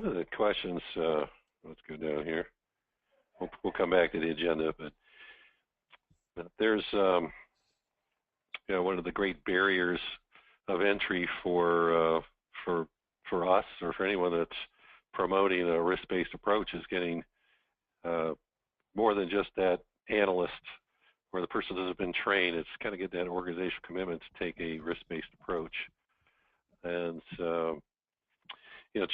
one of the questions, let's go down here. We'll come back to the agenda, but there's, one of the great barriers of entry for us or for anyone that's promoting a risk-based approach is getting more than just that analyst where the person has been trained. It's kind of get that organizational commitment to take a risk-based approach. And so,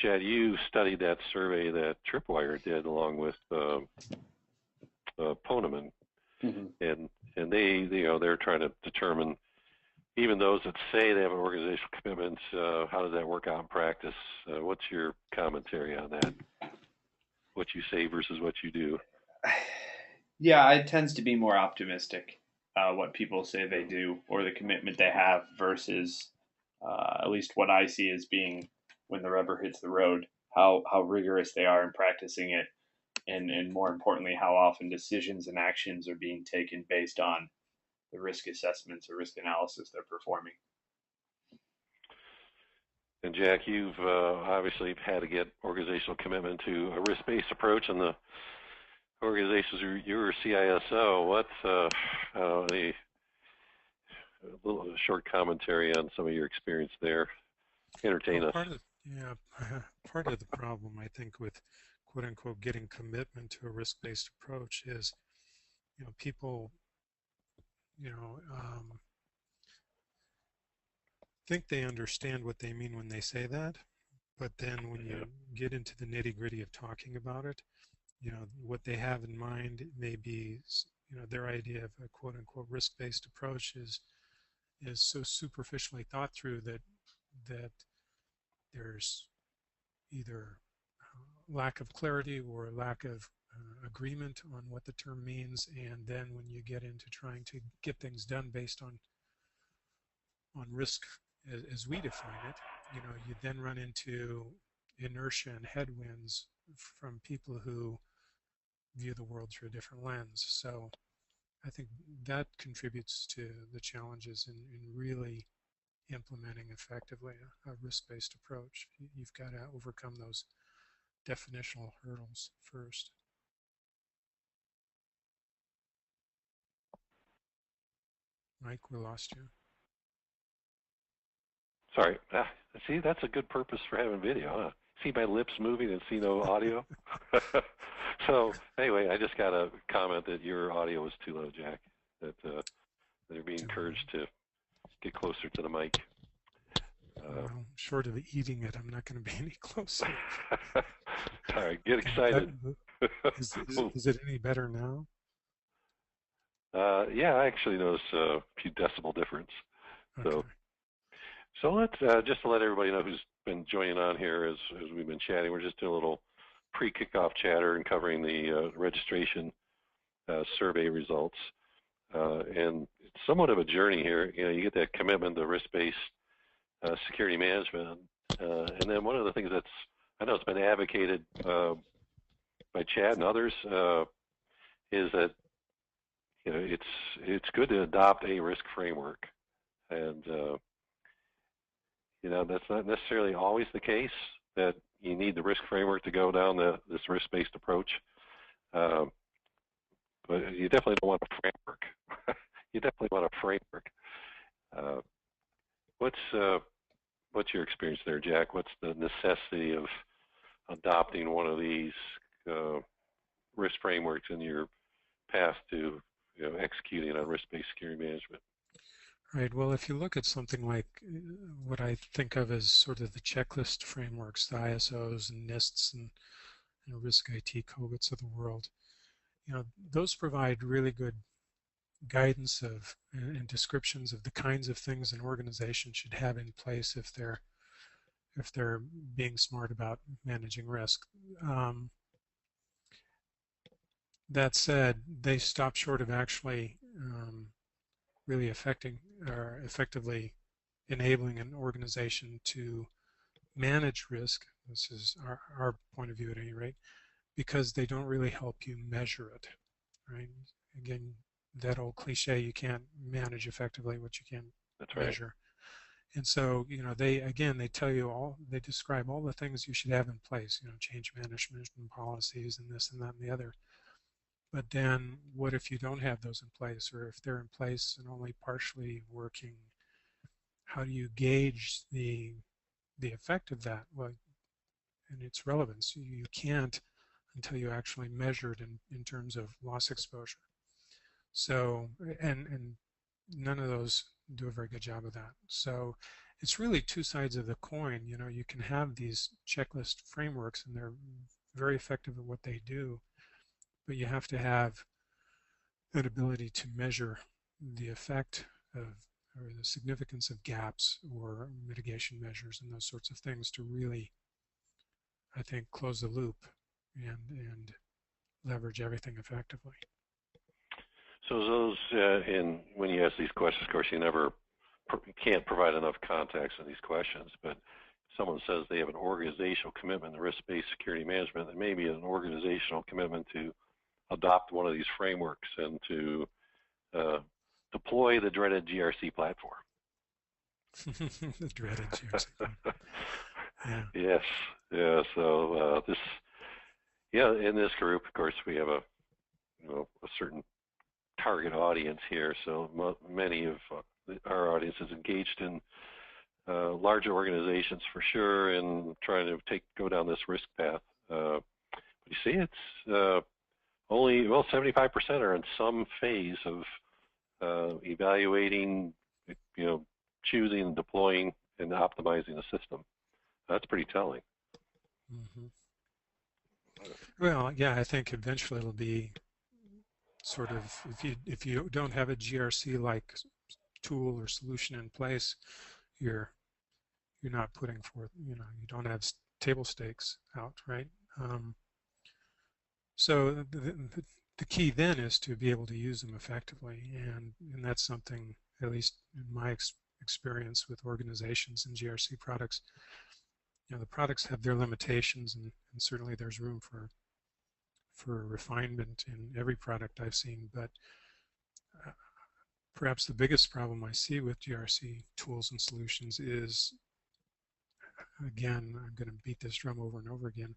Chad, you studied that survey that Tripwire did along with Poneman, and they're trying to determine, even those that say they have an organizational commitment, how does that work out in practice? What's your commentary on that? What you say versus what you do? Yeah, it tends to be more optimistic, what people say they do or the commitment they have versus at least what I see as being when the rubber hits the road, how rigorous they are in practicing it, and more importantly, how often decisions and actions are being taken based on the risk assessments or risk analysis they're performing. And Jack, you've obviously had to get organizational commitment to a risk-based approach in the organizations you were CISO. What's a little short commentary on some of your experience there? Entertain us. Part of the problem, I think, with quote-unquote getting commitment to a risk-based approach is, people, think they understand what they mean when they say that, but then when you get into the nitty-gritty of talking about it, what they have in mind may be, their idea of a quote-unquote risk-based approach is so superficially thought through that there's either lack of clarity or lack of agreement on what the term means, and then when you get into trying to get things done based on risk as we define it, you then run into inertia and headwinds from people who view the world through a different lens. So I think that contributes to the challenges in really implementing effectively a risk-based approach. You've got to overcome those definitional hurdles first. Mike, we lost you. Sorry. See, that's a good purpose for having video, huh? See my lips moving and see no audio? So anyway, I just got a comment that your audio was too low, Jack, that they're being encouraged to get closer to the mic. Well, short of eating it, I'm not going to be any closer. All right, get excited. Is it any better now? Yeah, I actually noticed a few decibel difference. Okay. So let's, just to let everybody know who's been joining on here as we've been chatting, we're just doing a little pre-kickoff chatter and covering the registration survey results. And it's somewhat of a journey here. You get that commitment to risk-based security management. And then one of the things that's, I know it's been advocated by Chad and others, is that it's good to adopt a risk framework. And that's not necessarily always the case, that you need the risk framework to go down this risk-based approach. But you definitely don't want a framework. You definitely want a framework. What's your experience there, Jack? What's the necessity of adopting one of these risk frameworks in your path to executing on risk-based security management? Right. Well, if you look at something like what I think of as sort of the checklist frameworks, the ISOs and NISTs and risk IT COVIDs of the world, those provide really good guidance of and descriptions of the kinds of things an organization should have in place if they're being smart about managing risk. That said, they stop short of actually really effectively enabling an organization to manage risk. This is our point of view at any rate, because they don't really help you measure it, right? Again, that old cliche, you can't manage effectively what you can't measure. And so, they tell you they describe all the things you should have in place, change management and policies and this and that and the other. But then what if you don't have those in place, or if they're in place and only partially working? How do you gauge the effect of that? Well, and its relevance. You can't until you actually measure it in terms of loss exposure. So, and none of those do a very good job of that. So it's really two sides of the coin. You can have these checklist frameworks and they're very effective at what they do, but you have to have an ability to measure the effect of or the significance of gaps or mitigation measures and those sorts of things to really, I think, close the loop and leverage everything effectively. So those, when you ask these questions, of course, you never can't provide enough context in these questions, but someone says they have an organizational commitment to risk-based security management, and maybe an organizational commitment to adopt one of these frameworks and to deploy the dreaded GRC platform. The dreaded GRC platform. Yeah. Yes. Yeah. So in this group, of course, we have a certain target audience here. So many of our audience is engaged in larger organizations for sure, and trying to go down this risk path. But you see, it's only 75% are in some phase of evaluating, choosing and deploying and optimizing the system. That's pretty telling. Mm-hmm. Well, yeah, I think eventually it'll be sort of, if you don't have a GRC-like tool or solution in place, you're not putting forth, you don't have table stakes out, right? So the key then is to be able to use them effectively, and that's something, at least in my experience with organizations and GRC products, the products have their limitations, and certainly there's room for refinement in every product I've seen, but perhaps the biggest problem I see with GRC tools and solutions is, again, I'm going to beat this drum over and over again,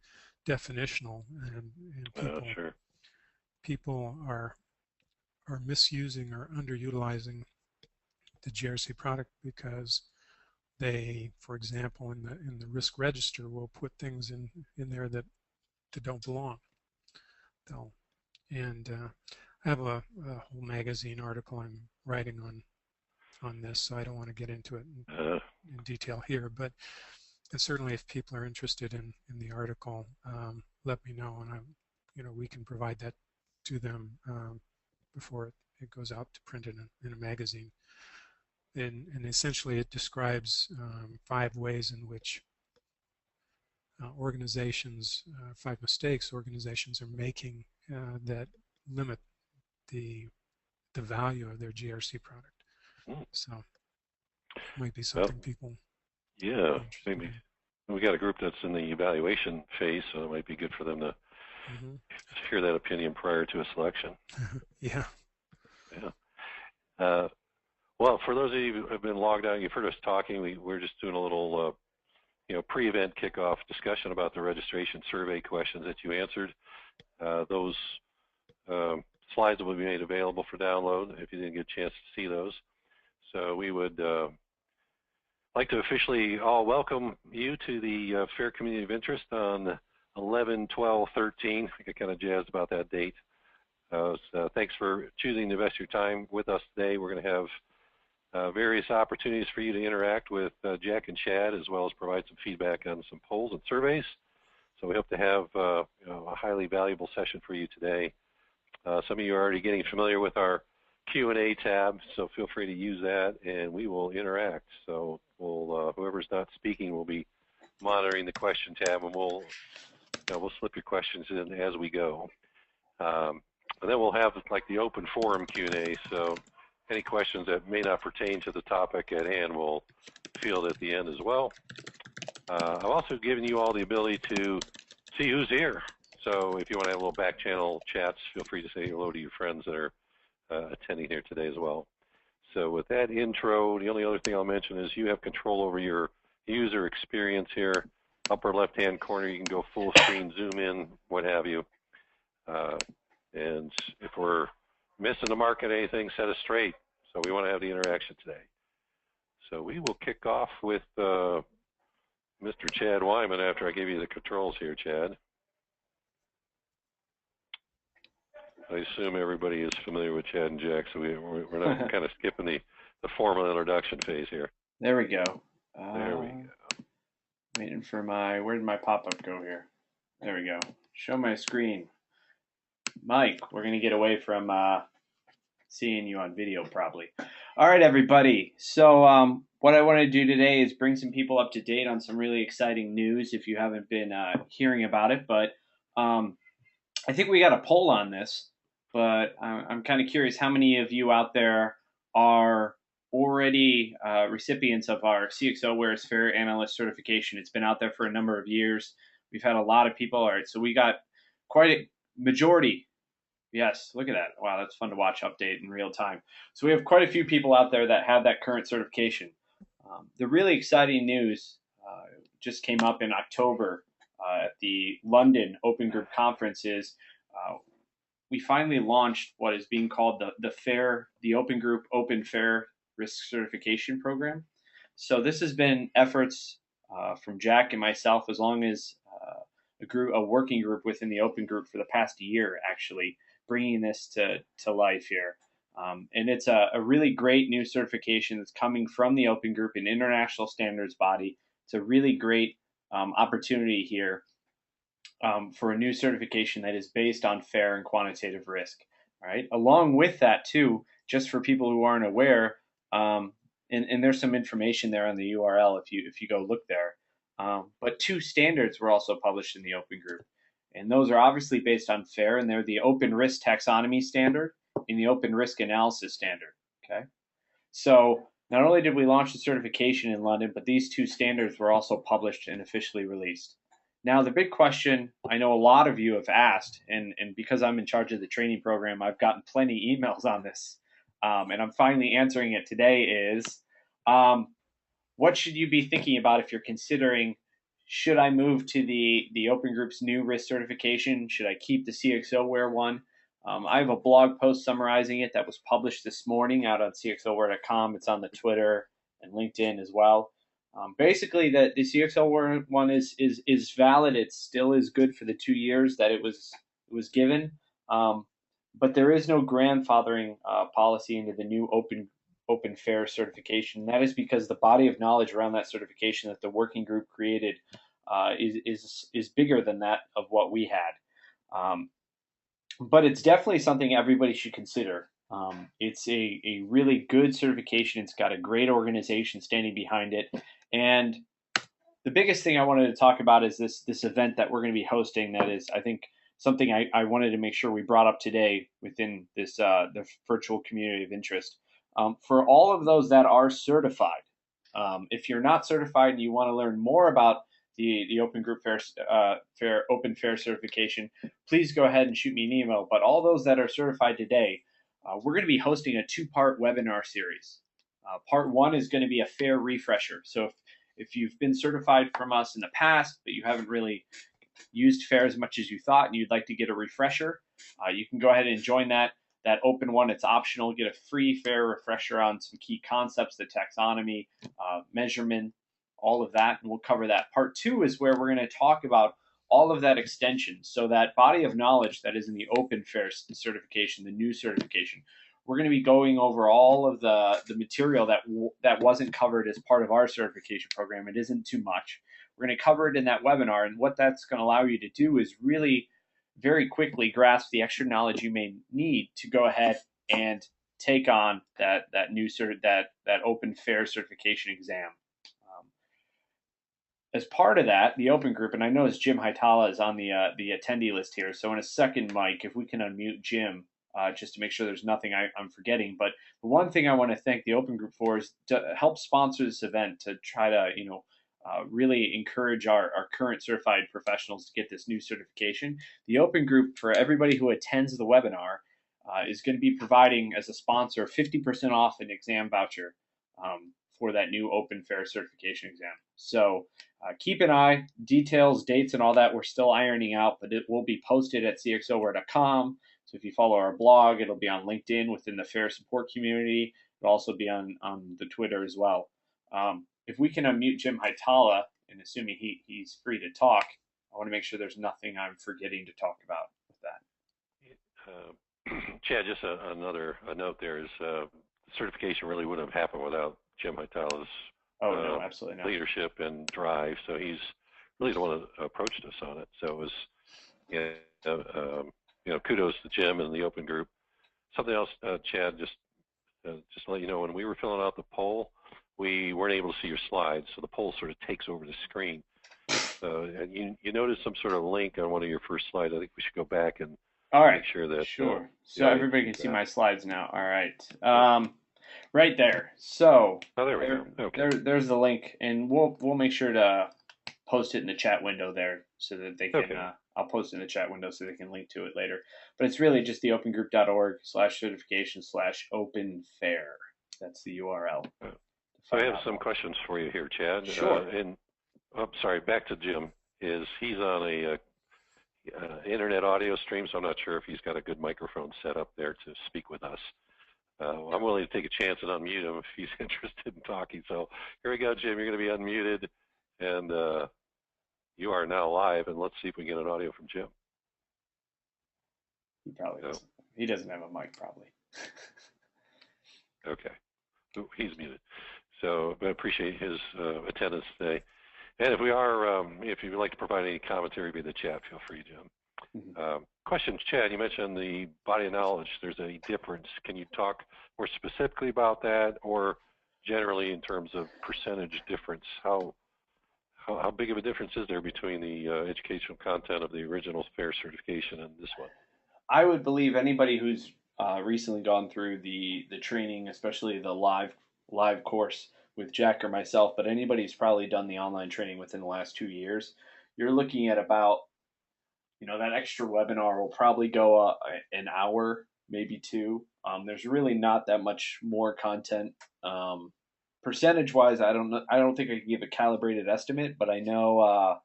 definitional, and people are misusing or underutilizing the GRC product because they, for example, in the risk register, will put things in there that don't belong. I have a whole magazine article I'm writing on this, so I don't want to get into it in detail here, but certainly if people are interested in the article, let me know, and we can provide that to them before it goes out to print in a magazine. And essentially it describes 5 ways in which organizations, 5 mistakes organizations are making that limit the value of their GRC product. So it might be something people. Yeah, maybe we got a group that's in the evaluation phase, so it might be good for them to hear that opinion prior to a selection. Yeah. Yeah. Well, for those of you who have been logged on, you've heard us talking. We're just doing a little, pre-event kickoff discussion about the registration survey questions that you answered. Those slides will be made available for download if you didn't get a chance to see those. So we would like to officially all welcome you to the FAIR Community of Interest on 11/12/13. I get kind of jazzed about that date. So thanks for choosing to invest your time with us today. We're going to have various opportunities for you to interact with Jack and Chad, as well as provide some feedback on some polls and surveys. So we hope to have a highly valuable session for you today. Some of you are already getting familiar with our Q&A tab, so feel free to use that, and we will interact. So we'll, whoever's not speaking will be monitoring the question tab, and we'll slip your questions in as we go. And then we'll have like the open forum Q&A, so any questions that may not pertain to the topic at hand we'll field at the end as well. I've also given you all the ability to see who's here. So if you want to have a little back channel chats, feel free to say hello to your friends that are attending here today as well. So with that intro, the only other thing I'll mention is you have control over your user experience here. Upper left-hand corner, you can go full screen, zoom in, what have you. And if we're missing the mark at anything, set us straight. So we want to have the interaction today. So we will kick off with Mr. Chad Weinman after I give you the controls here, Chad. I assume everybody is familiar with Chad and Jack, so we're not kind of skipping the formal introduction phase here. There we go. There we go. Waiting for where did my pop-up go here? There we go. Show my screen. Mike, we're going to get away from seeing you on video probably. All right, everybody. So what I want to do today is bring some people up to date on some really exciting news if you haven't been hearing about it. But I think we got a poll on this, but I'm kind of curious how many of you out there are already recipients of our CXOWARE FAIR Analyst certification. It's been out there for a number of years. We've had a lot of people. All right, so we got quite a majority. Yes, look at that. Wow, that's fun to watch update in real time. So we have quite a few people out there that have that current certification. The really exciting news just came up in October at the London Open Group Conference is we finally launched what is being called the Open Group Open FAIR Risk Certification Program. So this has been efforts from Jack and myself as long as a working group within the Open Group for the past year, actually, bringing this to life here. And it's a really great new certification that's coming from the Open Group, an international standards body. It's a really great opportunity here for a new certification that is based on fair and quantitative risk. All right. Along with that, too, just for people who aren't aware, and there's some information there on the URL if you go look there. But 2 standards were also published in the Open Group. And those are obviously based on FAIR, and they're the Open Risk Taxonomy Standard and the Open Risk Analysis Standard. Okay. So not only did we launch the certification in London, but these 2 standards were also published and officially released. Now, the big question I know a lot of you have asked, and because I'm in charge of the training program, I've gotten plenty of emails on this, and I'm finally answering it today is, what should you be thinking about if you're considering, should I move to the Open Group's new risk certification? Should I keep the CXOWARE one? I have a blog post summarizing it that was published this morning out on CXOWARE.com. It's on the Twitter and LinkedIn as well. Basically, the CXOWARE one is valid. It still is good for the 2 years that it was given, but there is no grandfathering policy into the new Open FAIR certification. That is because the body of knowledge around that certification that the working group created is bigger than that of what we had. But it's definitely something everybody should consider. It's a really good certification. It's got a great organization standing behind it. And the biggest thing I wanted to talk about is this event that we're going to be hosting that is, I think, something I wanted to make sure we brought up today within this the virtual community of interest. For all of those that are certified, if you're not certified and you want to learn more about the Open Group Open FAIR certification, please go ahead and shoot me an email. But all those that are certified today, we're going to be hosting a 2-part webinar series. Part 1 is going to be a FAIR refresher. So if you've been certified from us in the past, but you haven't really used FAIR as much as you thought and you'd like to get a refresher, you can go ahead and join that open one. It's optional. Get a free FAIR refresher on some key concepts, the taxonomy, measurement, all of that, and we'll cover that. Part 2 is where we're going to talk about all of that extension. So that body of knowledge that is in the Open FAIR certification, the new certification, we're going to be going over all of the material that wasn't covered as part of our certification program. It isn't too much. We're going to cover it in that webinar, and what that's going to allow you to do is really very quickly grasp the extra knowledge you may need to go ahead and take on that Open FAIR certification exam. As part of that, the Open Group, and I notice Jim Haitala is on the attendee list here. So in a second, Mike, if we can unmute Jim, just to make sure there's nothing I'm forgetting. But the one thing I want to thank the Open Group for is to help sponsor this event to try to, really encourage our current certified professionals to get this new certification. The Open Group, for everybody who attends the webinar, is going to be providing as a sponsor 50% off an exam voucher for that new Open FAIR certification exam. So keep an eye, details, dates, and all that we're still ironing out, but it will be posted at CXOWARE.com. So if you follow our blog, it'll be on LinkedIn within the FAIR support community. It'll also be on the Twitter as well. If we can unmute Jim Haitala, and assuming he's free to talk, I want to make sure there's nothing I'm forgetting to talk about with that. Chad, just a note there is certification really wouldn't have happened without Jim Haitala's no, absolutely not. leadership and drive. So he's really the one that approached us on it. So it was, kudos to Jim and the open group. Something else, Chad, just to let you know, when we were filling out the poll, we weren't able to see your slides, so the poll sort of takes over the screen. And you noticed some sort of link on one of your first slides. I think we should go back and make sure that. Sure. So everybody can see my slides now. All right. Right there. So there we go. Okay. There's the link, and we'll make sure to post it in the chat window there so that they can. Okay. I'll post it in the chat window so they can link to it later. But it's really just the opengroup.org/certification/openfair. That's the URL. So I have some questions for you here, Chad. Sure. Back to Jim. He's on a internet audio stream, so I'm not sure if he's got a good microphone set up there to speak with us. I'm willing to take a chance and unmute him if he's interested in talking. So here we go, Jim. You're going to be unmuted, and you are now live. And let's see if we can get an audio from Jim. He probably doesn't. He doesn't have a mic, probably. Okay. He's muted. So I appreciate his attendance today. And if you'd like to provide any commentary via the chat, feel free, Jim. Mm-hmm. Questions, Chad, you mentioned the body of knowledge. There's a difference. Can you talk more specifically about that, or generally in terms of percentage difference? How big of a difference is there between the educational content of the original FAIR certification and this one? I would believe anybody who's recently gone through the training, especially the live course with Jack or myself, but anybody who's probably done the online training within the last 2 years, you're looking at about, that extra webinar will probably go an hour, maybe two. There's really not that much more content. Percentage-wise, I don't think I can give a calibrated estimate, but I know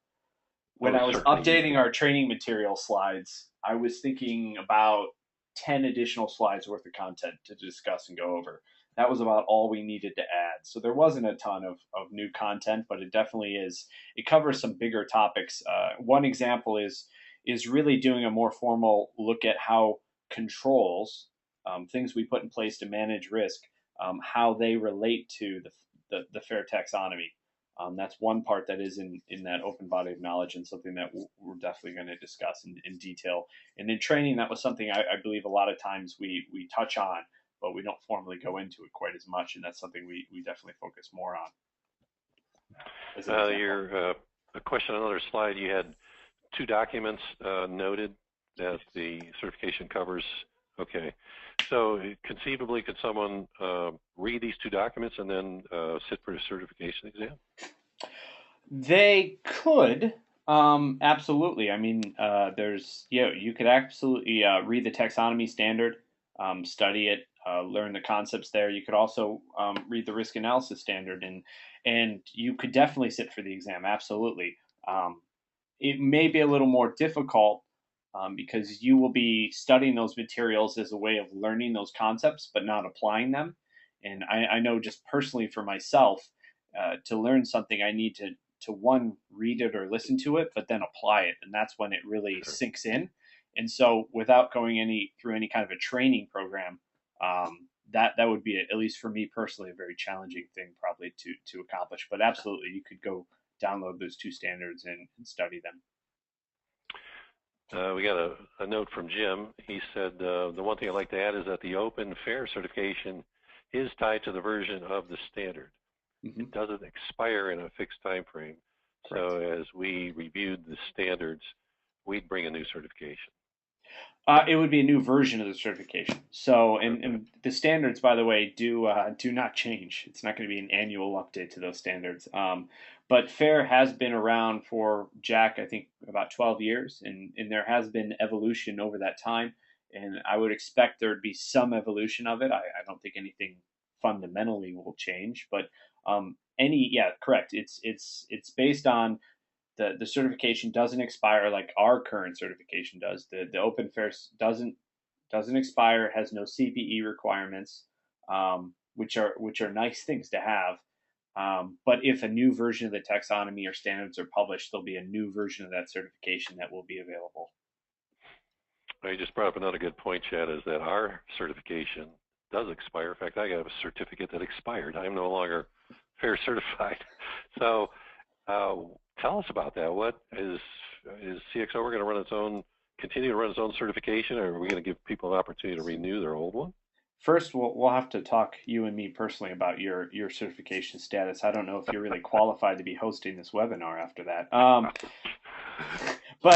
when I was updating our training material slides, I was thinking about 10 additional slides worth of content to discuss and go over. That was about all we needed to add. So there wasn't a ton of new content, but it definitely is. It covers some bigger topics. One example is really doing a more formal look at how controls, things we put in place to manage risk, how they relate to the FAIR taxonomy. That's one part that is in that open body of knowledge, and something that we're definitely going to discuss in detail. And in training, that was something I believe a lot of times we touch on, but we don't formally go into it quite as much, and that's something we definitely focus more on. A question on another slide, you had 2 documents noted that the certification covers. Okay, so conceivably, could someone read these 2 documents and then sit for the certification exam? They could, absolutely. I mean, you could absolutely read the taxonomy standard, study it, learn the concepts there. You could also read the risk analysis standard, and you could definitely sit for the exam. Absolutely. It may be a little more difficult because you will be studying those materials as a way of learning those concepts, but not applying them. And I know just personally for myself, to learn something, I need to one, read it or listen to it, but then apply it. And that's when it really sinks in. And so without going through any kind of a training program, that would be, at least for me personally, a very challenging thing probably to accomplish. But absolutely, you could go download those 2 standards and study them. We got a note from Jim. He said, the one thing I'd like to add is that the Open FAIR certification is tied to the version of the standard. Mm-hmm. It doesn't expire in a fixed time frame. Correct. So as we reviewed the standards, we'd bring a new certification. It would be a new version of the certification. So, and the standards, by the way, do not change. It's not going to be an annual update to those standards. But FAIR has been around for, Jack, I think about 12 years, and there has been evolution over that time. and I would expect there'd be some evolution of it. I don't think anything fundamentally will change, but correct. It's based on the certification doesn't expire like our current certification does. The Open FAIR doesn't expire, has no CPE requirements, which are nice things to have. But if a new version of the taxonomy or standards are published, there'll be a new version of that certification that will be available. Well, you just brought up another good point, Chad, is that our certification does expire. In fact, I got a certificate that expired. I'm no longer FAIR certified. So tell us about that. What is CXOWARE going to run its own, continue to run its own certification, or are we going to give people an opportunity to renew their old one? First, we'll have to talk, you and me personally, about your certification status. I don't know if you're really qualified to be hosting this webinar after that. For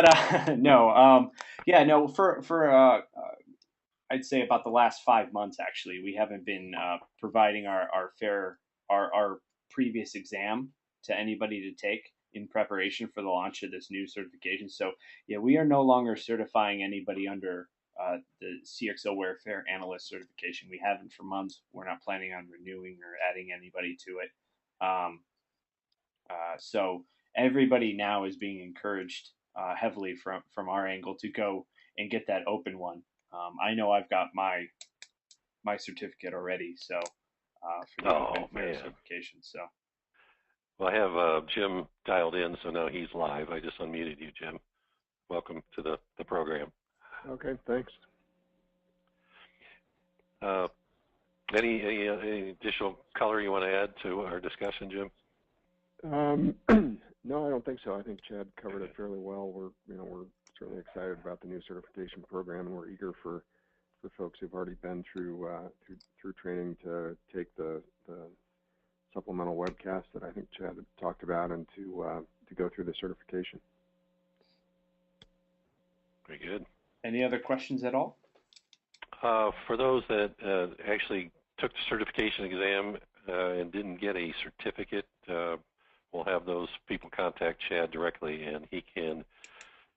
I'd say about the last 5 months, actually, we haven't been providing our previous exam to anybody to take in preparation for the launch of this new certification. So yeah, we are no longer certifying anybody under the CXOWARE FAIR Analyst certification. We haven't for months. We're not planning on renewing or adding anybody to it. So everybody now is being encouraged heavily from our angle to go and get that open one. I know I've got my certificate already, so for the Open FAIR certification. So. Well, I have Jim dialed in, so now he's live. I just unmuted you, Jim. Welcome to the program. Okay, thanks. Any additional color you want to add to our discussion, Jim? No, I don't think so. I think Chad covered it fairly well. We're certainly excited about the new certification program, and we're eager for folks who've already been through training to take the supplemental webcast that I think Chad had talked about, and to go through the certification. Very good. Any other questions at all? For those that actually took the certification exam and didn't get a certificate, we'll have those people contact Chad directly, and he can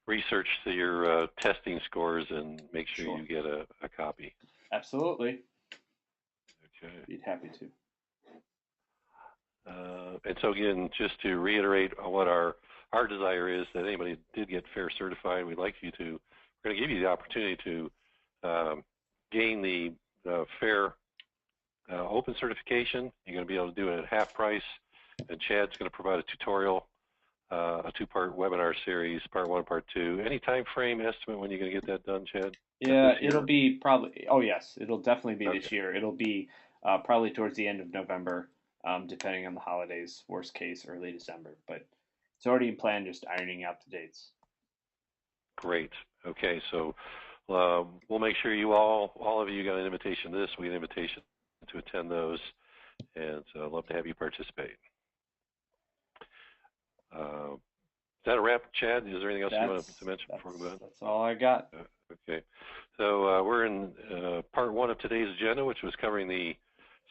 research your testing scores and make sure you get a copy. Absolutely. Okay. Be happy to. And so again, just to reiterate what our desire is, that anybody did get FAIR certified, we'd like you to, we're going to give you the opportunity to gain the FAIR open certification. You're going to be able to do it at half price, and Chad's going to provide a tutorial, a two-part webinar series, part 1, part 2. Any time frame estimate when you're going to get that done, Chad? Yeah, it'll be probably, oh yes, it'll definitely be this year. It'll be probably towards the end of November, depending on the holidays, worst case, early December. But it's already in plan, just ironing out the dates. Great. Okay, so we'll make sure you all of you got an invitation to this. We get an invitation to attend those, and so I'd love to have you participate. Is that a wrap, Chad? Is there anything else you want to mention before we go on? That's all I got. Okay. So we're in part 1 of today's agenda, which was covering the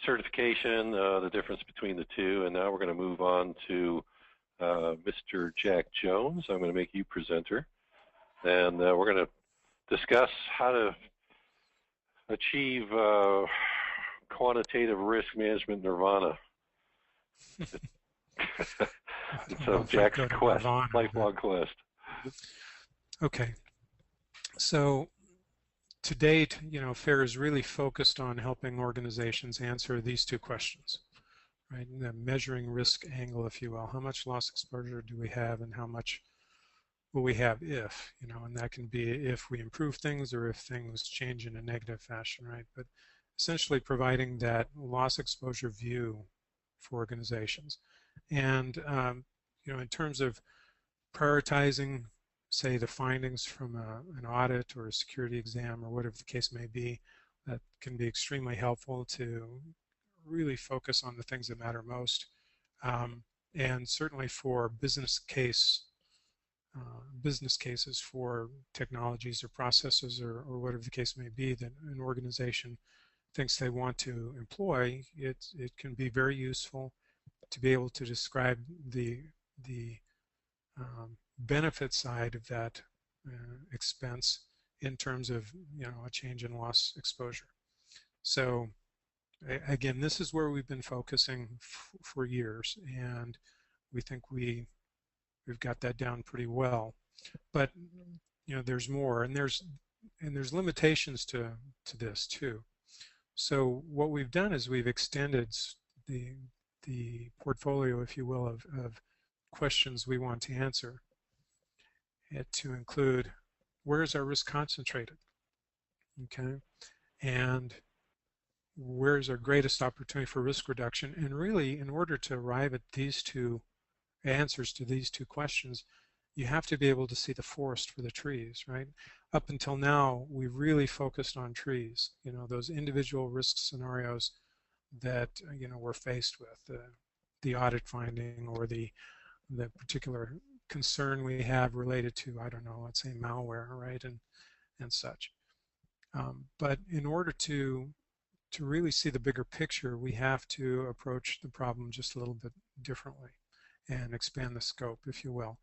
certification, the difference between the two, and now we're going to move on to Mr. Jack Jones. I'm going to make you presenter, and we're going to discuss how to achieve quantitative risk management nirvana. So Jack's quest, lifelong quest. Okay. So to date, FAIR is really focused on helping organizations answer these two questions, right? The measuring risk angle, if you will. How much loss exposure do we have, and how much will we have if, and that can be if we improve things or if things change in a negative fashion, right? But essentially providing that loss exposure view for organizations. And, in terms of prioritizing, say, the findings from an audit or a security exam or whatever the case may be, that can be extremely helpful to really focus on the things that matter most. And certainly for business cases for technologies or processes or whatever the case may be that an organization thinks they want to employ, it can be very useful to be able to describe the benefit side of that expense in terms of, you know, a change in loss exposure. So again, this is where we've been focusing for years, and we think we've got that down pretty well. But you know, there's more, and there's limitations to this too. So what we've done is we've extended the portfolio, if you will, of questions we want to answer to include where is our risk concentrated, okay, and where's our greatest opportunity for risk reduction. And really, in order to arrive at these two answers to these two questions, you have to be able to see the forest for the trees, right? Up until now, we really focused on trees, you know, those individual risk scenarios that, you know, we're faced with, the audit finding or the particular concern we have related to, I don't know, let's say malware, right, and such. But in order to really see the bigger picture, we have to approach the problem just a little bit differently and expand the scope, if you will.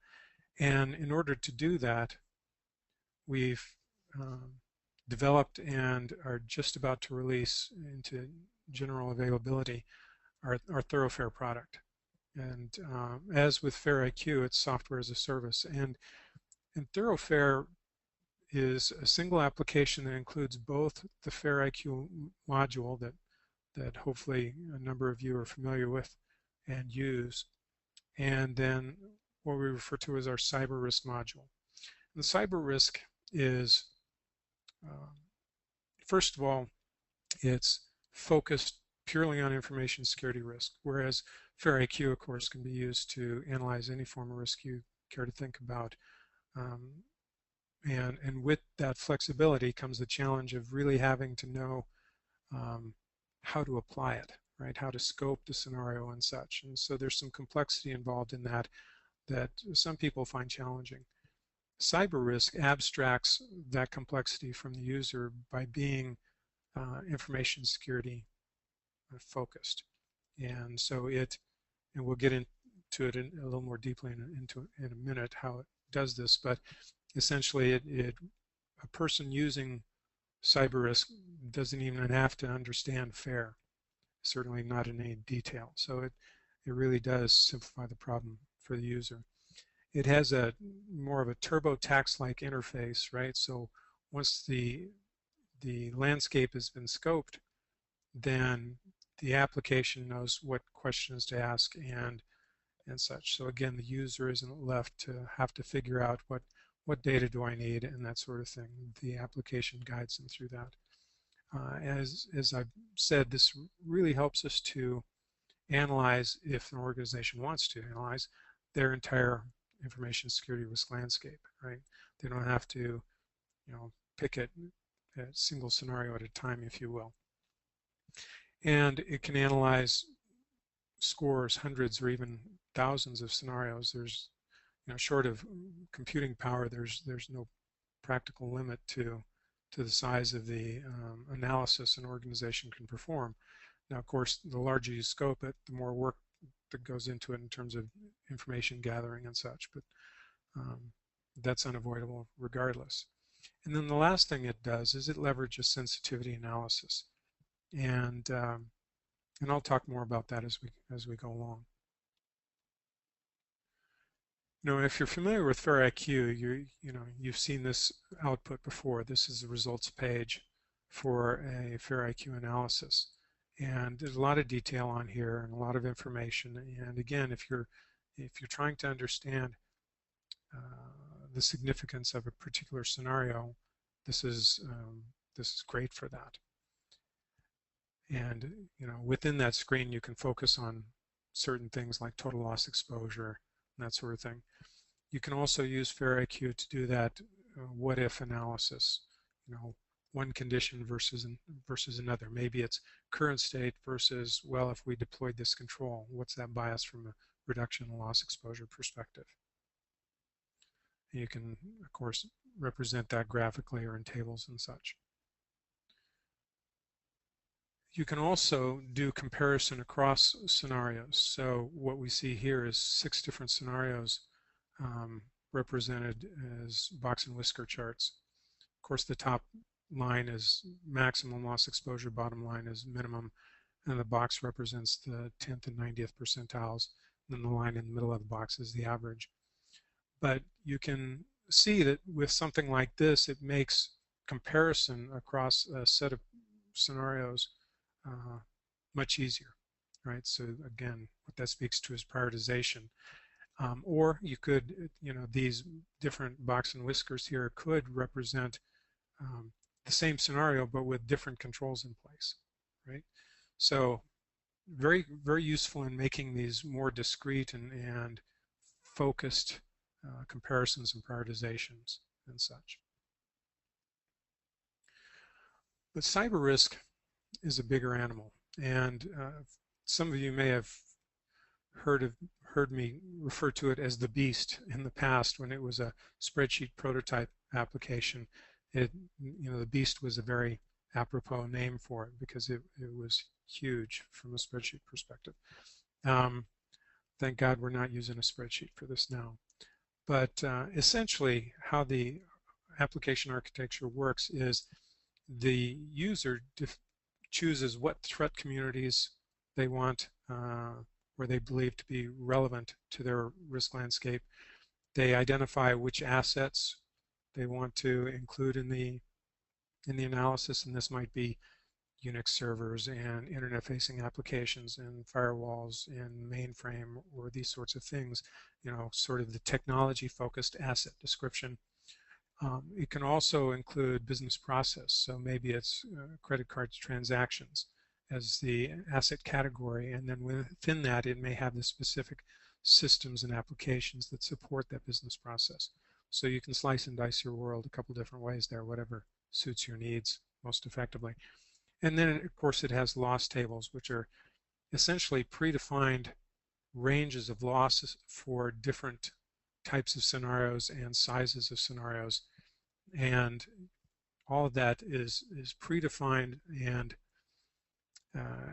And in order to do that, we've developed and are just about to release into general availability our ThoroughFAIR product. And as with FAIR IQ, it's software as a service. And ThoroughFAIR is a single application that includes both the FAIR IQ module that hopefully a number of you are familiar with and use, and then what we refer to as our cyber risk module. And the cyber risk is, first of all, it's focused purely on information security risk, whereas FAIR IQ, of course, can be used to analyze any form of risk you care to think about. And with that flexibility comes the challenge of really having to know how to apply it, right? How to scope the scenario and such. And so there's some complexity involved in that some people find challenging. Cyber risk abstracts that complexity from the user by being information security focused. And so and we'll get into it a little more deeply in a minute how it does this, but essentially a person using cyber risk doesn't even have to understand FAIR, certainly not in any detail. So it really does simplify the problem for the user. It has a more of a TurboTax-like interface, right? So once the landscape has been scoped, then the application knows what questions to ask and such. So again, the user isn't left to have to figure out what data do I need and that sort of thing. The application guides them through that. As I've said, this really helps us to analyze, if an organization wants to analyze, their entire information security risk landscape, right? They don't have to, you know, pick a single scenario at a time, if you will. And it can analyze scores, hundreds, or even thousands of scenarios. There's, you know, short of computing power, there's no practical limit to the size of the analysis an organization can perform. Now, of course, the larger you scope it, the more work that goes into it in terms of information gathering and such, but that's unavoidable regardless. And then the last thing it does is it leverages sensitivity analysis, and I'll talk more about that as we go along. You know, if you're familiar with FAIR IQ, you've seen this output before. This is the results page for a FAIR IQ analysis, and there's a lot of detail on here and a lot of information. And again, if you're trying to understand the significance of a particular scenario, this is great for that. And you know, within that screen, you can focus on certain things like total loss exposure and that sort of thing. You can also use FAIR IQ to do that what-if analysis. You know, one condition versus another. Maybe it's current state versus, well, if we deployed this control, what's that bias from a reduction in loss exposure perspective? And you can, of course, represent that graphically or in tables and such. You can also do comparison across scenarios. So what we see here is 6 different scenarios represented as box and whisker charts. Of course, the top line is maximum loss exposure, bottom line is minimum, and the box represents the 10th and 90th percentiles, and then the line in the middle of the box is the average. But you can see that with something like this, it makes comparison across a set of scenarios much easier, right? So again, what that speaks to is prioritization. Or you could, these different box and whiskers here could represent the same scenario, but with different controls in place, right? So very, very useful in making these more discrete and focused comparisons and prioritizations and such. But cyber risk is a bigger animal, and some of you may have heard me refer to it as the beast in the past when it was a spreadsheet prototype application. The beast was a very apropos name for it because it was huge from a spreadsheet perspective. Thank God we're not using a spreadsheet for this now. But essentially how the application architecture works is the user chooses what threat communities they want or they believe to be relevant to their risk landscape. They identify which assets they want to include in the analysis, and this might be Unix servers and internet-facing applications and firewalls and mainframe or these sorts of things, sort of the technology-focused asset description. It can also include business process, so maybe it's credit card transactions as the asset category, and then within that it may have the specific systems and applications that support that business process. So you can slice and dice your world a couple different ways there, whatever suits your needs most effectively. And then, of course, it has loss tables, which are essentially predefined ranges of losses for different types of scenarios and sizes of scenarios. And all of that is predefined, and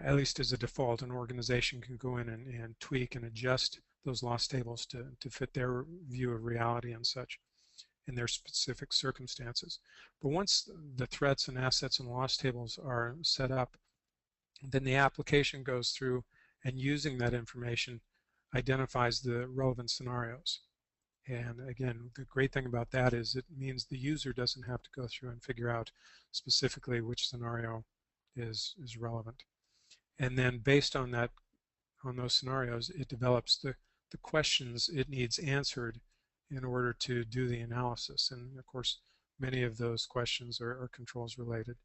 at least as a default, an organization can go in and tweak and adjust those loss tables to fit their view of reality and such in their specific circumstances. But once the threats and assets and loss tables are set up, then the application goes through and, using that information, identifies the relevant scenarios. And again, the great thing about that is it means the user doesn't have to go through and figure out specifically which scenario is relevant. And then based on that, on those scenarios, it develops the questions it needs answered in order to do the analysis. And of course, many of those questions are controls related.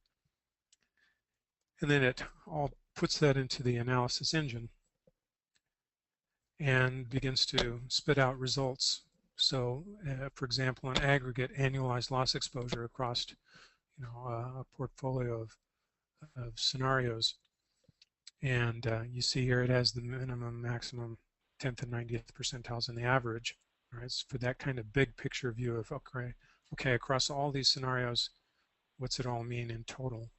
And then it all puts that into the analysis engine and begins to spit out results. So, for example, an aggregate annualized loss exposure across, a portfolio of scenarios. And you see here it has the minimum, maximum, 10th and 90th percentiles in the average. All right, so for that kind of big picture view of, okay, across all these scenarios, what's it all mean in total?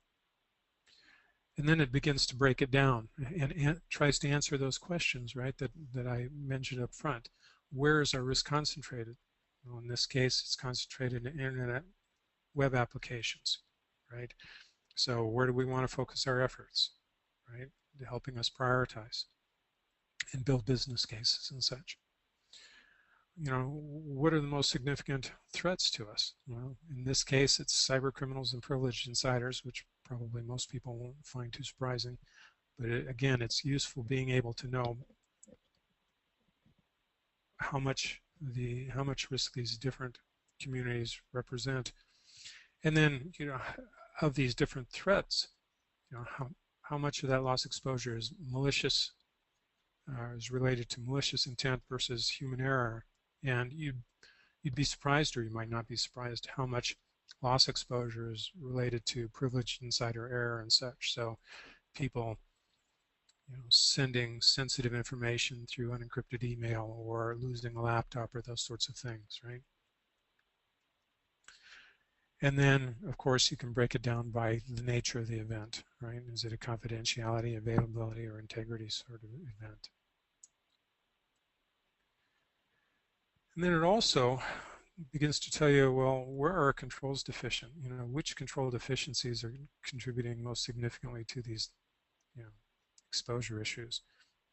And then it begins to break it down and tries to answer those questions, right, that I mentioned up front. Where is our risk concentrated? Well, in this case, it's concentrated in internet web applications, right? So where do we want to focus our efforts, right? Helping us prioritize and build business cases and such. What are the most significant threats to us? Well, in this case, it's cyber criminals and privileged insiders, which probably most people won't find too surprising. But again, it's useful being able to know how much risk these different communities represent, and then of these different threats, how much of that loss exposure is malicious, is related to malicious intent versus human error. And you'd be surprised, or you might not be surprised, how much loss exposure is related to privileged insider error and such. So people sending sensitive information through unencrypted email or losing a laptop or those sorts of things, right? And then, of course, you can break it down by the nature of the event, right? Is it a confidentiality, availability, or integrity sort of event? And then it also begins to tell you, well, where are controls deficient? You know, which control deficiencies are contributing most significantly to these, you know, exposure issues?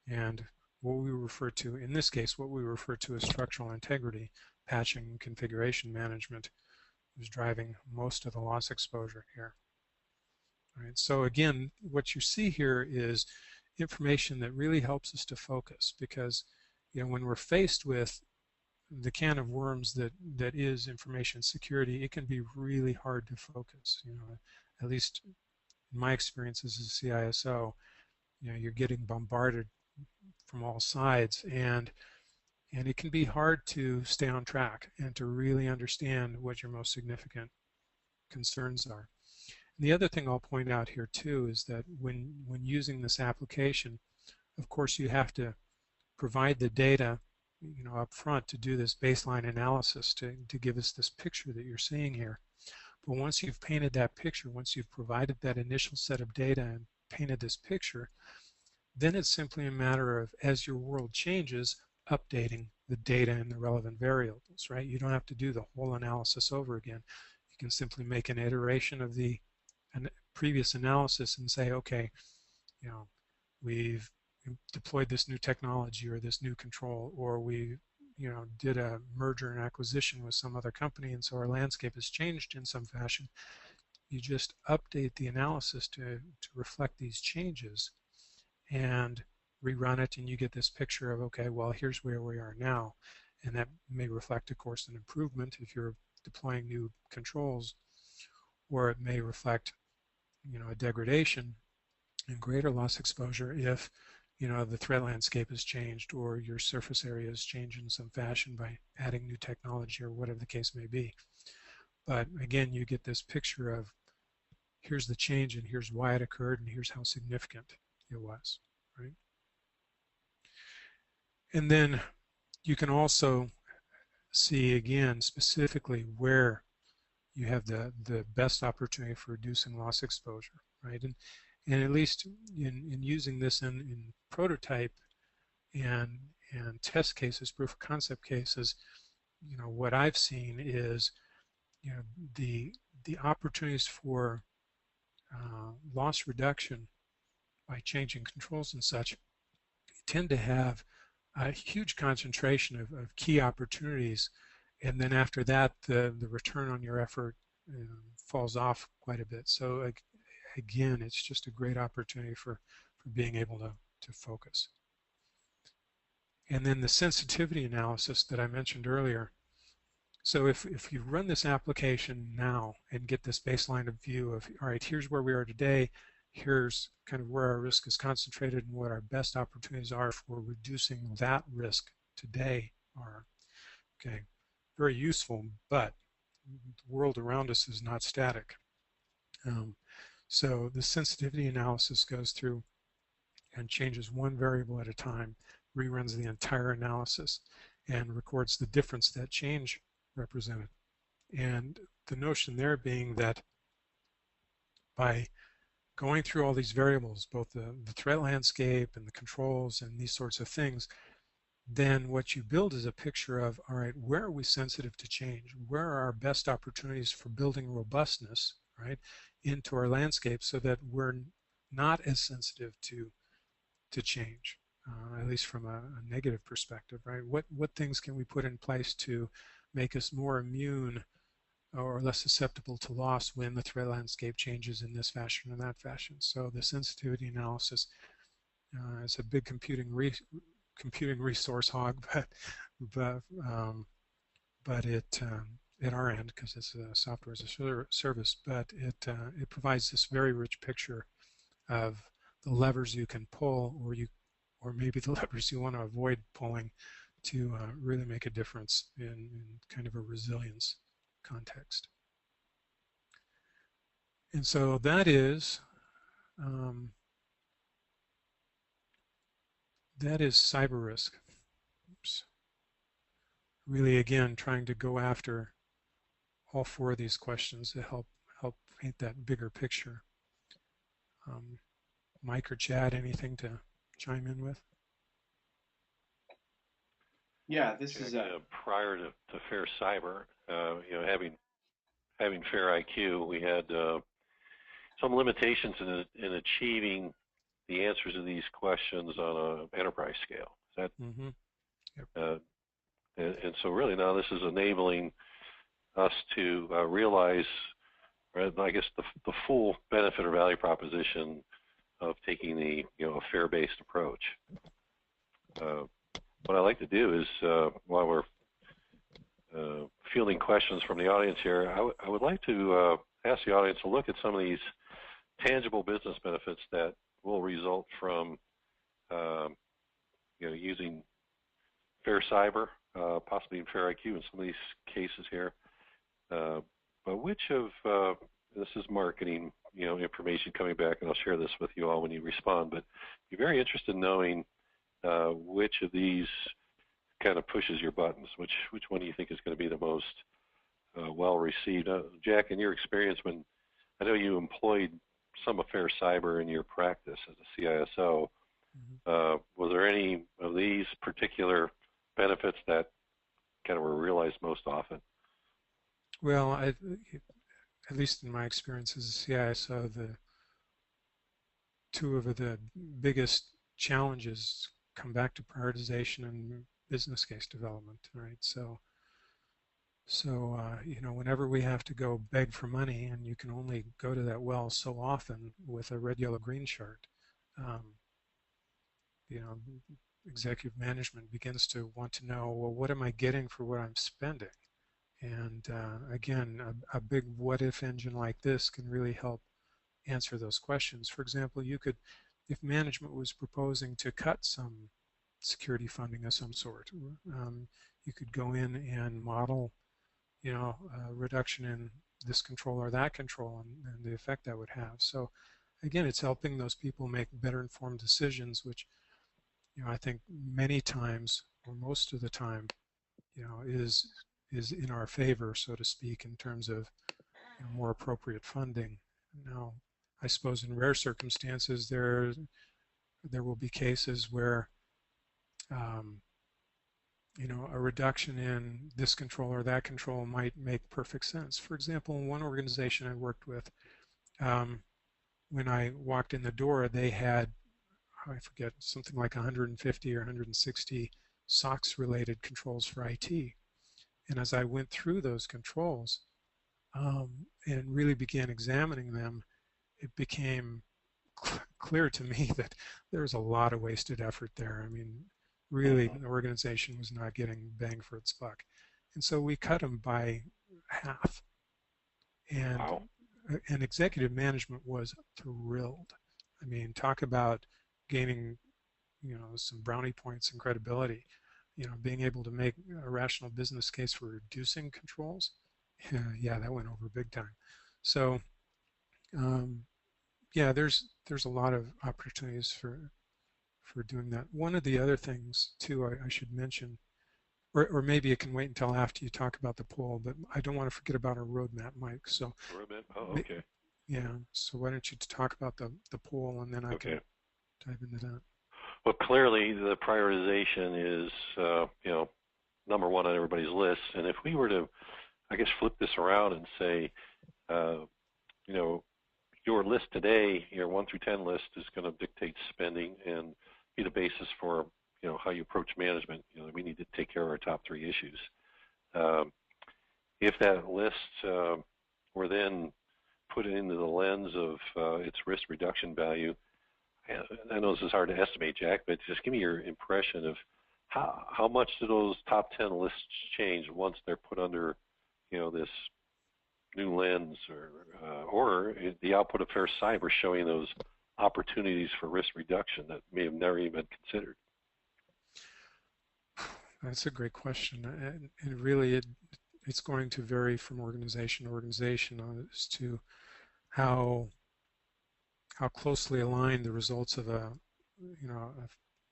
And what we refer to, in this case, what we refer to as structural integrity, patching, and configuration management is driving most of the loss exposure here. All right, so again, what you see here is information that really helps us to focus, because, you know, when we're faced with the can of worms that is information security, it can be really hard to focus. You know, at least in my experience as a CISO, you know, you're getting bombarded from all sides, and it can be hard to stay on track and to really understand what your most significant concerns are. And the other thing I'll point out here too is that when using this application, of course you have to provide the data, you know, up front to do this baseline analysis to give us this picture that you're seeing here. But once you've painted that picture, once you've provided that initial set of data and painted this picture, then it's simply a matter of, as your world changes, updating the data and the relevant variables, right? You don't have to do the whole analysis over again. You can simply make an iteration of the previous analysis and say, okay, you know, we've deployed this new technology or this new control, or we, you know, did a merger and acquisition with some other company, and so our landscape has changed in some fashion. You just update the analysis to reflect these changes and rerun it, and you get this picture of, okay, well, here's where we are now. And that may reflect, of course, an improvement if you're deploying new controls, or it may reflect, you know, a degradation and greater loss exposure if, you know, the threat landscape has changed or your surface area has changed in some fashion by adding new technology or whatever the case may be. But again, you get this picture of, here's the change and here's why it occurred and here's how significant it was, right? And then you can also see, again, specifically where you have the best opportunity for reducing loss exposure, right? And at least in using this in prototype and test cases, proof of concept cases, you know, what I've seen is, you know, the opportunities for loss reduction by changing controls and such tend to have a huge concentration of key opportunities, and then after that the return on your effort falls off quite a bit. So again, it's just a great opportunity for being able to focus. And then the sensitivity analysis that I mentioned earlier. So if you run this application now and get this baseline of view of, all right, here's where we are today, here's kind of where our risk is concentrated and what our best opportunities are for reducing that risk today are. Okay, very useful, but the world around us is not static. So the sensitivity analysis goes through and changes one variable at a time, reruns the entire analysis, and records the difference that change represented. And the notion there being that by going through all these variables, both the threat landscape and the controls and these sorts of things, then what you build is a picture of, all right, where are we sensitive to change? Where are our best opportunities for building robustness, right, into our landscape so that we're not as sensitive to change, at least from a negative perspective, right? What things can we put in place to make us more immune or less susceptible to loss when the threat landscape changes in this fashion or that fashion? So the sensitivity analysis is a big computing resource hog, but it at our end, because it's a software as a service, but it provides this very rich picture of the levers you can pull, or maybe the levers you want to avoid pulling, to really make a difference in kind of a resilience context. And so that is cyber risk. Oops. Really, again, trying to go after all four of these questions to help paint that bigger picture. Mike or Chad, anything to chime in with? Yeah, this is prior to FAIR Cyber, having FAIR IQ, we had some limitations in achieving the answers to these questions on an enterprise scale. Is that? Mm-hmm. Yep. And so really now this is enabling us to realize, I guess, the full benefit or value proposition of taking the a FAIR-based approach. What I like to do is, while we're fielding questions from the audience here, I would like to ask the audience to look at some of these tangible business benefits that will result from using FAIR Cyber, possibly in FAIR IQ in some of these cases here. But which of this is marketing information coming back, and I'll share this with you all when you respond. But be very interested in knowing which of these kind of pushes your buttons. Which one do you think is going to be the most well received? Jack, in your experience, when I know you employed some of FAIR Cyber in your practice as a CISO, was there any of these particular benefits that kind of were realized most often? Well, at least in my experience as a CISO, the two of the biggest challenges come back to prioritization and business case development, right? So whenever we have to go beg for money, and you can only go to that well so often with a red, yellow, green chart, executive management begins to want to know, well, what am I getting for what I'm spending? And again, a big what-if engine like this can really help answer those questions. For example, you could, if management was proposing to cut some security funding of some sort, you could go in and model, a reduction in this control or that control, and the effect that would have. So again, it's helping those people make better informed decisions, which I think many times, or most of the time, is in our favor, so to speak, in terms of more appropriate funding. Now, I suppose in rare circumstances there will be cases where a reduction in this control or that control might make perfect sense. For example, in one organization I worked with, when I walked in the door, they had, I forget, something like 150 or 160 SOX-related controls for IT. And as I went through those controls and really began examining them, it became clear to me that there's a lot of wasted effort there. I mean, really, the organization was not getting bang for its buck. And so we cut them by half. And, wow. And executive management was thrilled. I mean, talk about gaining, some brownie points and credibility. Being able to make a rational business case for reducing controls. Yeah, that went over big time. So, yeah, there's a lot of opportunities for doing that. One of the other things too, I should mention, or maybe it can wait until after you talk about the poll, but I don't want to forget about our roadmap, Mike. So roadmap. Oh, okay. Yeah. So why don't you talk about the poll, and then I can dive into that. Well, clearly the prioritization is number one on everybody's list. And if we were to, I guess, flip this around and say, your list today, your 1 through 10 list, is going to dictate spending and be the basis for how you approach management. We need to take care of our top 3 issues. If that list were then put into the lens of its risk reduction value, I know this is hard to estimate, Jack, but just give me your impression of how much do those top 10 lists change once they're put under this new lens, or the output of FAIR Cyber showing those opportunities for risk reduction that may have never even been considered? That's a great question, and really it's going to vary from organization to organization as to how closely aligned the results of a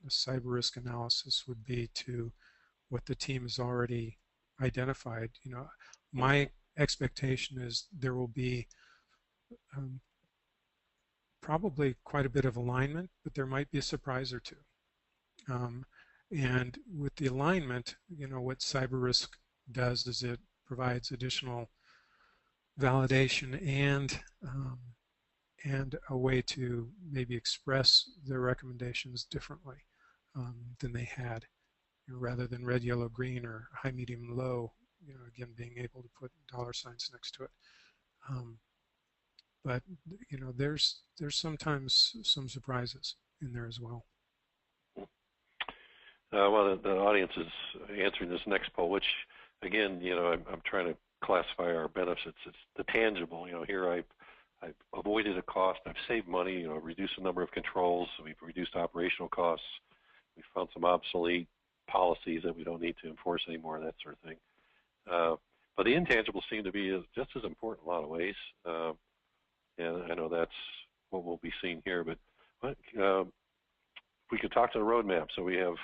cyber risk analysis would be to what the team has already identified. My expectation is there will be probably quite a bit of alignment, but there might be a surprise or two. And with the alignment, what cyber risk does is it provides additional validation and a way to maybe express their recommendations differently than they had, rather than red, yellow, green, or high, medium, low. Again, being able to put dollar signs next to it. But there's sometimes some surprises in there as well. Well, the audience is answering this next poll, which again, I'm trying to classify our benefits. It's the tangible. Here I've avoided a cost. I've saved money. Reduced the number of controls. We've reduced operational costs. We found some obsolete policies that we don't need to enforce anymore, that sort of thing. But the intangibles seem to be just as important in a lot of ways. And I know that's what we'll be seeing here. But if we could talk to the roadmap. So we have,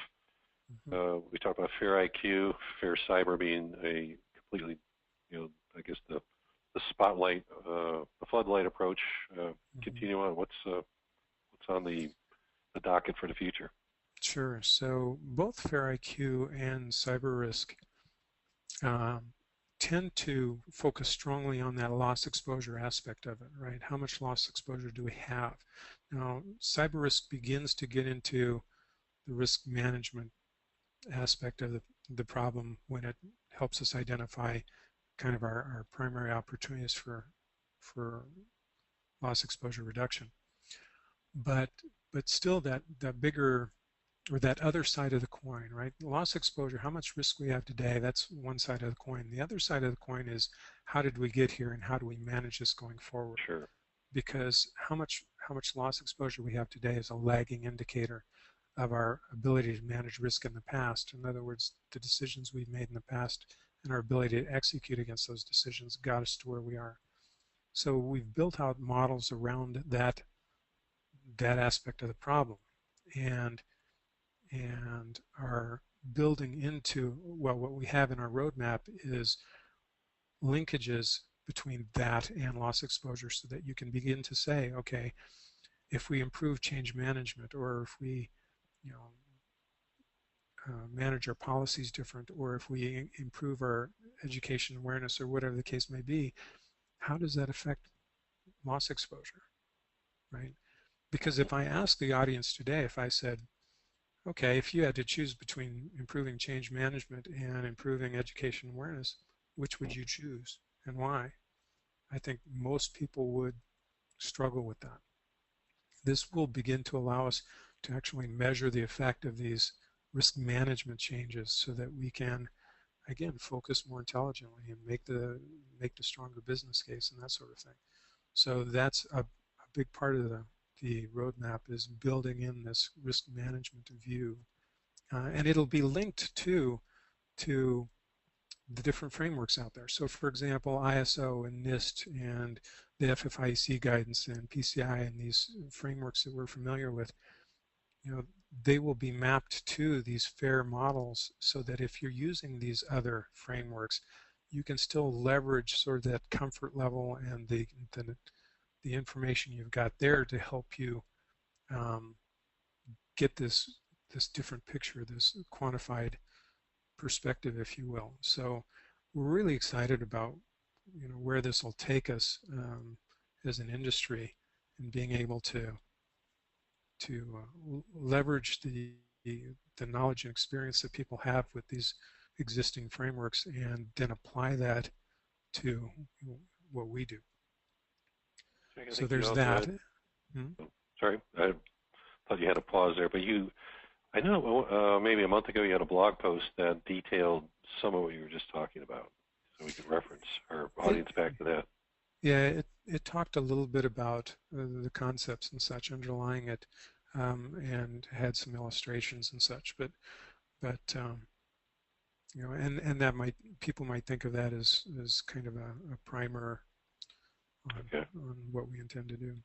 we talked about FAIR IQ, FAIR Cyber being a completely, I guess the spotlight, the floodlight approach. Continue on. What's on the docket for the future? Sure. So both FAIR IQ and cyber risk tend to focus strongly on that loss exposure aspect of it, right? How much loss exposure do we have? Now, cyber risk begins to get into the risk management aspect of the problem when it helps us identify kind of our primary opportunities for loss exposure reduction. But still that bigger, or that other side of the coin, right? Loss exposure, how much risk we have today, that's one side of the coin. The other side of the coin is how did we get here and how do we manage this going forward? Sure. Because how much loss exposure we have today is a lagging indicator of our ability to manage risk in the past. In other words, the decisions we've made in the past and our ability to execute against those decisions got us to where we are. So we've built out models around that aspect of the problem, and are building into, well, what we have in our roadmap is linkages between that and loss exposure, so that you can begin to say, okay, if we improve change management, or if we manage our policies different, or if we improve our education awareness, or whatever the case may be, how does that affect loss exposure, right? Because if I ask the audience today, if I said, okay, if you had to choose between improving change management and improving education awareness, which would you choose and why? I think most people would struggle with that. This will begin to allow us to actually measure the effect of these risk management changes, so that we can, again, focus more intelligently and make the stronger business case and that sort of thing. So that's a big part of the roadmap, is building in this risk management view, and it'll be linked to the different frameworks out there. So, for example, ISO and NIST and the FFIEC guidance and PCI and these frameworks that we're familiar with, they will be mapped to these FAIR models, so that if you're using these other frameworks, you can still leverage sort of that comfort level and the information you've got there to help you get this different picture, this quantified perspective, if you will. So we're really excited about where this will take us as an industry, and being able to leverage the knowledge and experience that people have with these existing frameworks, and then apply that to what we do. So there's that. Sorry, I thought you had a pause there, but I know maybe a month ago you had a blog post that detailed some of what you were just talking about, so we could reference our audience back to that. Yeah, it talked a little bit about the concepts and such underlying it, and had some illustrations and such, but and that people might think of that as kind of a primer on what we intend to do.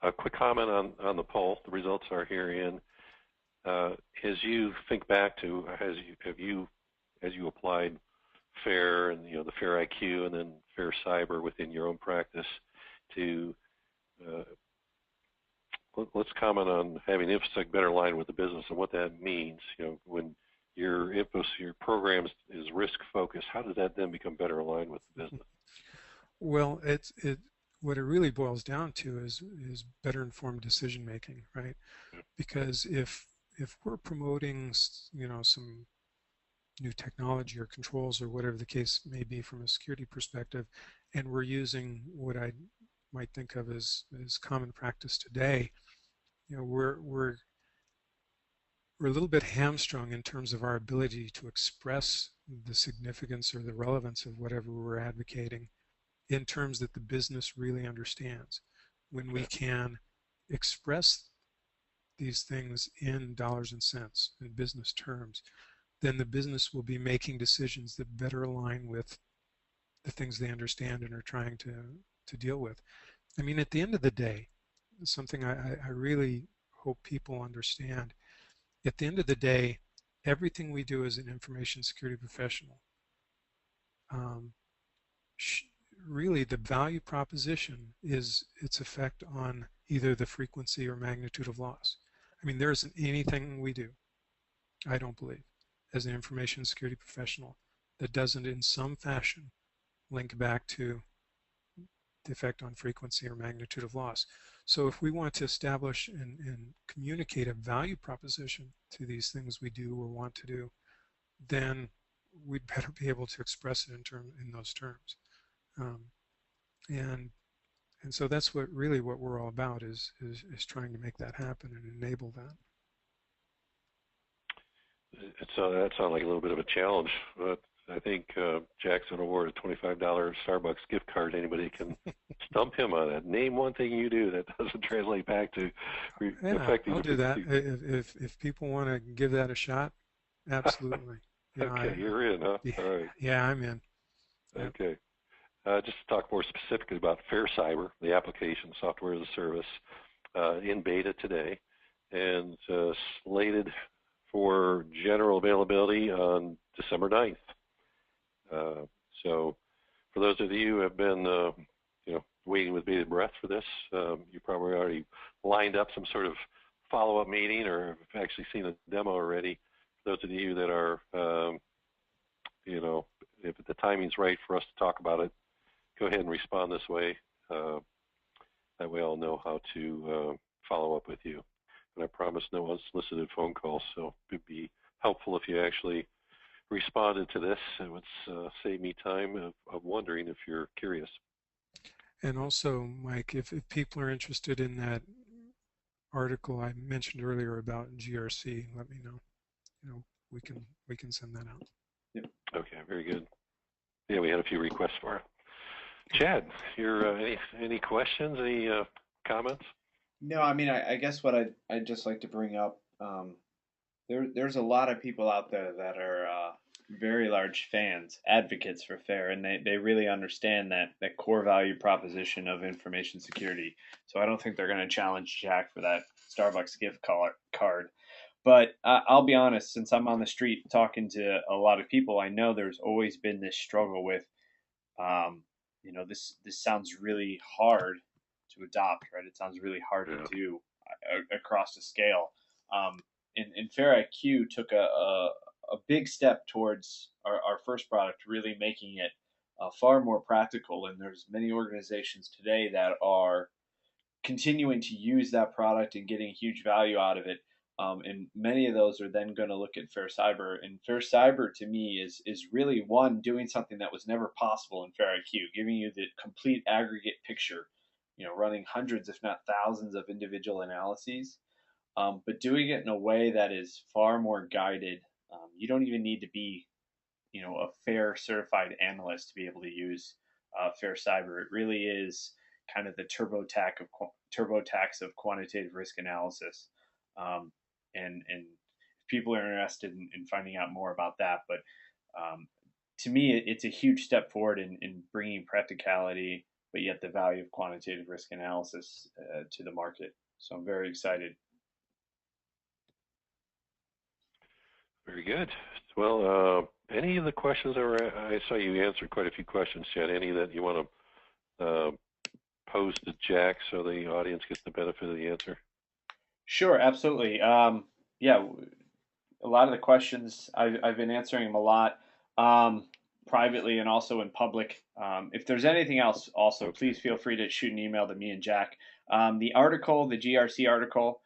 A quick comment on the poll. The results are herein. As you think back to, as you applied FAIR and the FAIR IQ and then FAIR Cyber within your own practice, to let's comment on having InfoSec better aligned with the business and what that means. When your program is risk focused, how does that then become better aligned with the business? Well, what it really boils down to is better informed decision making, right? Because if we're promoting, some new technology or controls or whatever the case may be from a security perspective, and we're using what I might think of as common practice today, we're a little bit hamstrung in terms of our ability to express the significance or the relevance of whatever we're advocating in terms that the business really understands. When we can express these things in dollars and cents, in business terms, then the business will be making decisions that better align with the things they understand and are trying to deal with. I mean, at the end of the day, something I really hope people understand, at the end of the day, everything we do as an information security professional, really the value proposition is its effect on either the frequency or magnitude of loss. I mean, there isn't anything we do, I don't believe, as an information security professional that doesn't in some fashion link back to the effect on frequency or magnitude of loss. So if we want to establish and communicate a value proposition to these things we do or want to do, then we'd better be able to express it in those terms. And so that's what we're all about is trying to make that happen and enable that. That sounds like a little bit of a challenge, but I think Jack's going to award a $25 Starbucks gift card. Anybody can stump him on it. Name one thing you do that doesn't translate back to affecting. I'll do that. If people want to give that a shot, absolutely. Okay, you're in, huh? Yeah, all right. Yeah, I'm in. Okay. Just to talk more specifically about FAIR Cyber, the application software as a service, in beta today, and slated for general availability on December 9th. So for those of you who have been waiting with bated breath for this, you probably already lined up some sort of follow-up meeting or have actually seen a demo already. For those of you that are, if the timing's right for us to talk about it, go ahead and respond this way. That way I'll know how to follow up with you. And I promise no unsolicited phone calls, so it would be helpful if you actually responded to this. It would save me time of wondering if you're curious. And also, Mike, if people are interested in that article I mentioned earlier about GRC, let me know. We can send that out. Yep. Okay, very good. Yeah, we had a few requests for it. Chad, any questions, any comments? No, I mean, I guess what I'd just like to bring up, there's a lot of people out there that are very large fans, advocates for FAIR, and they really understand that core value proposition of information security. So I don't think they're going to challenge Jack for that Starbucks gift card. But I'll be honest, since I'm on the street talking to a lot of people, I know there's always been this struggle with, this sounds really hard to adopt, right? It sounds really hard to do across the scale. And FAIR IQ took a big step towards our first product, really making it far more practical. And there's many organizations today that are continuing to use that product and getting huge value out of it. And many of those are then going to look at FAIR Cyber. And FAIR Cyber, to me, is really, one, doing something that was never possible in FAIR IQ, giving you the complete aggregate picture, running hundreds, if not thousands, of individual analyses, but doing it in a way that is far more guided. You don't even need to be, a FAIR certified analyst to be able to use FAIR Cyber. It really is kind of the TurboTax of quantitative risk analysis. And if people are interested in finding out more about that, but to me, it's a huge step forward in bringing practicality, but yet the value of quantitative risk analysis to the market. So I'm very excited. Very good. Well, any of the questions I saw you answered quite a few questions, Chad. Any that you want to pose to Jack so the audience gets the benefit of the answer? Sure, absolutely. Yeah, a lot of the questions I've been answering them a lot privately and also in public. If there's anything else, also Okay. please feel free to shoot an email to me and Jack. The article, the GRC article,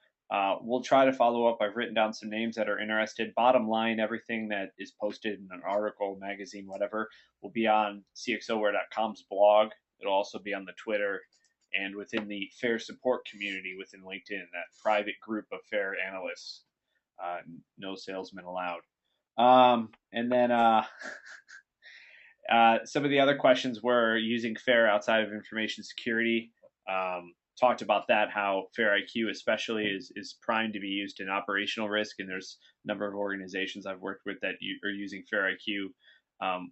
we'll try to follow up. I've written down some names that are interested. Bottom line, everything that is posted in an article, magazine, whatever, will be on CXOWARE.com's blog. It'll also be on the Twitter and within the FAIR support community within LinkedIn, that private group of FAIR analysts. No salesmen allowed. And then some of the other questions were using FAIR outside of information security. Talked about that, how FAIR IQ especially is primed to be used in operational risk, and there's a number of organizations I've worked with that are using FAIR IQ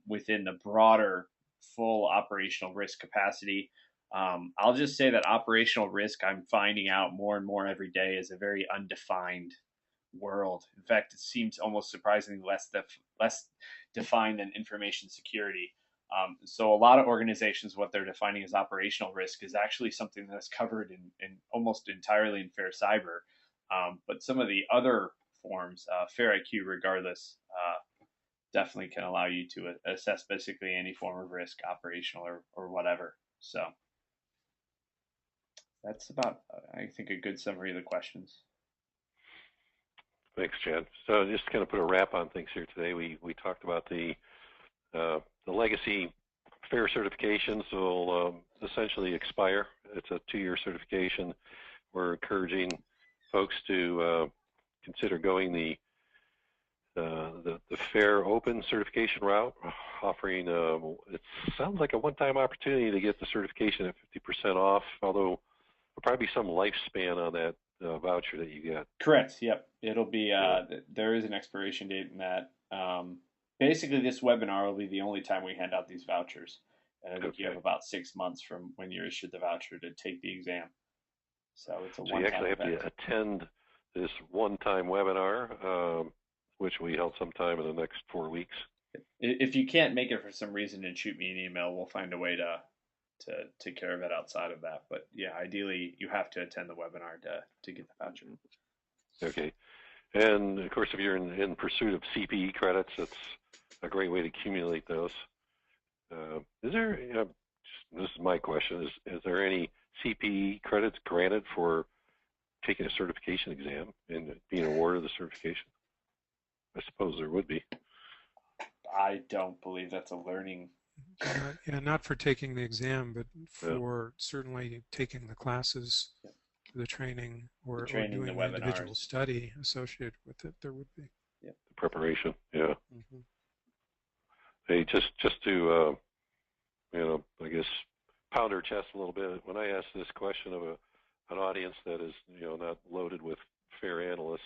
within the broader full operational risk capacity. I'll just say that operational risk, I'm finding out more and more every day, is a very undefined world. In fact, it seems almost surprisingly less defined than information security. So a lot of organizations, what they're defining as operational risk is actually something that's covered in almost entirely in FAIR Cyber. But some of the other forms, FAIR IQ regardless, definitely can allow you to assess basically any form of risk, operational or whatever. So that's about, I think, a good summary of the questions. Thanks, Chad. So just to kind of put a wrap on things here today, we talked about the legacy FAIR certifications will essentially expire. It's a 2-year certification. We're encouraging folks to consider going the FAIR Open certification route, offering it sounds like a one-time opportunity to get the certification at 50% off, although there'll probably be some lifespan on that voucher that you get. Correct. Yep. It'll be. There is an expiration date in that. Basically, this webinar will be the only time we hand out these vouchers, and I think you have about 6 months from when you're issued the voucher to take the exam. So it's a one-time you actually event. have to attend this one-time webinar, which we held sometime in the next 4 weeks. If you can't make it for some reason, then shoot me an email. We'll find a way to take care of it outside of that. But yeah, ideally, you have to attend the webinar to get the voucher. Okay. And of course, if you're in pursuit of CPE credits, it's a great way to accumulate those. Is there, this is my question, is there any CPE credits granted for taking a certification exam and being awarded the certification? I suppose there would be. I don't believe that's a learning. Yeah, not for taking the exam, but for certainly taking the classes, the training, or doing the individual study associated with it. There would be. Yeah. The preparation, yeah. Mm-hmm. Hey, just to I guess pound our chest a little bit. When I ask this question of an audience that is not loaded with FAIR analysts,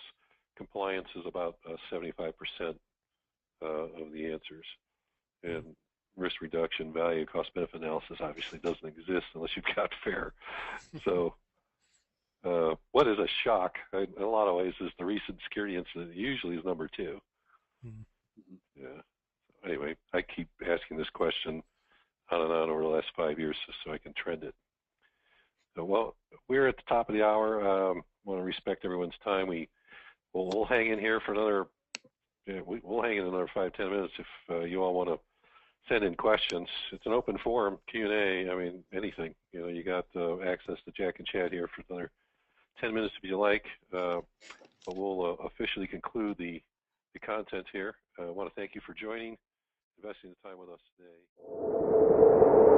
compliance is about 75% of the answers, and risk reduction, value, cost benefit analysis obviously doesn't exist unless you've got FAIR. So what is a shock in a lot of ways is the recent security incident usually is number 2. Mm-hmm. Yeah. So anyway, I keep asking this question on and on over the last 5 years just so I can trend it. So, well, we're at the top of the hour. Want to respect everyone's time. We'll hang in here for another. We'll hang in another 5-10 minutes if you all want to send in questions. It's an open forum, Q&A. I mean, anything. You got access to Jack and Chad here for another 10 minutes if you like. But we'll officially conclude the content here. I want to thank you for joining, investing the time with us today.